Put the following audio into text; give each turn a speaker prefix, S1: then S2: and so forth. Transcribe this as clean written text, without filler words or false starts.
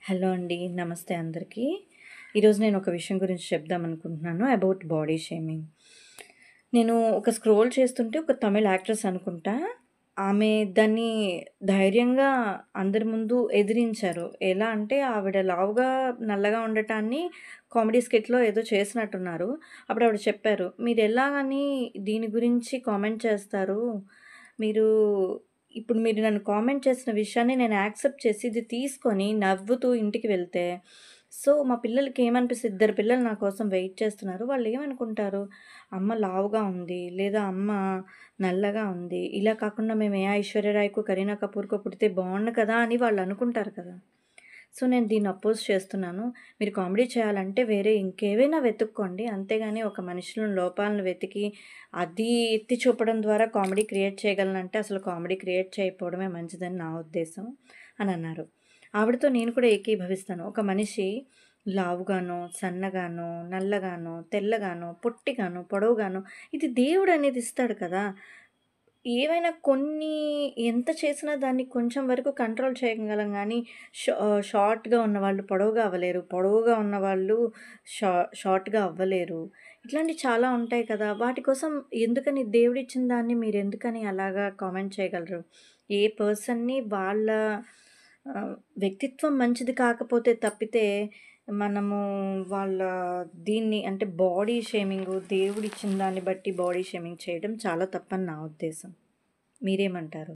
S1: Hello అండి. నమస్తే అందరికీ. ఈరోజు నేను ఒక విషయం గురించి చెప్దామనుకుంటున్నాను అబౌట్ బాడీ షేమింగ్. నేను ఒక స్క్రోల్ చేస్తుంటే ఒక తమిళ్ యాక్ట్రెస్ అనుకుంటా. ఆమె దాన్ని ధైర్యంగా అందరి ముందు ఎదిరించారు. ఎలా అంటే ఆవిడ లావుగా, నల్లగా ఉండటాన్ని కామెడీ స్కిట్‌లో ఏదో చేసినట్టున్నారు. అప్పుడు ఆవిడ చెప్పారు, "మీరెలాగని దీని గురించి కామెంట్ చేస్తారు? మీరు మీరు నన్ను కామెంట్ చేసిన విషయాన్ని నేను యాక్సెప్ట్ చేసి ఇది తీసుకొని నవ్వుతూ ఇంటికి వెళ్తే, సో, మా పిల్లలకి ఏమనిపిస్తది, ఇద్దరు పిల్లలు నా కోసం వెయిట్ చేస్తున్నారు. వాళ్ళేమనుకుంటారు, అమ్మ లావుగా ఉంది, లేదా అమ్మ నల్లగా ఉంది. ఇలా కాకుండా మేము ఏ ఐశ్వర్య రాయ్‌కో, కరీనా కపూర్‌కో పుడితే బావుండు కదా! అని వాళ్ళనుకుంటారు కదా! సో, నేను దీన్ని అపోజ్ చేస్తున్నాను. మీరు కామెడీ చేయాలంటే వేరే ఇంకేవైనా వెతుక్కోండి. అంతేగాని ఒక మనిషిలో లోపాలను వెతికి, అది ఎత్తి చూపడం ద్వారా కామెడీ క్రియేట్ చేయగలనంటే అసలు కామెడీ క్రియేట్ చేయకపోవడమే మంచిదని నా ఉద్దేశం అనన్నారు. ఆవిడతో నేను కూడా ఏకీభవిస్తాను. ఒక మనిషి లావుగానో, సన్నగానో, నల్లగానో, తెల్లగానో, పొట్టిగానో, పొడవుగానో ఇది దేవుడనేది ఇస్తాడు కదా! ఏవైనా కొన్ని ఎంత చేసినా దాన్ని కొంచెం వరకు కంట్రోల్ చేయగలం గానీ, షార్ట్‌గా ఉన్నవాళ్ళు పొడవుగా అవ్వలేరు. పొడవుగా ఉన్నవాళ్ళు షా షార్ట్‌గా అవ్వలేరు. ఇట్లాంటివి చాలా ఉంటాయి కదా! వాటి కోసం ఎందుకని దేవుడిచ్చిన దాన్ని మీరెందుకని అలాగా కామెంట్ చేయగలరు? ఏ పర్సన్‌ని వాళ్ళ ఆహ్, వ్యక్తిత్వం మంచిది కాకపోతే తప్పితే, మనము వాళ్ళ దీన్ని అంటే బాడీ షేమింగు, దేవుడిచ్చిన దాన్ని బట్టి బాడీ షేమింగ్ చేయడం చాలా తప్పని నా ఉద్దేశం. మీరేమంటారు?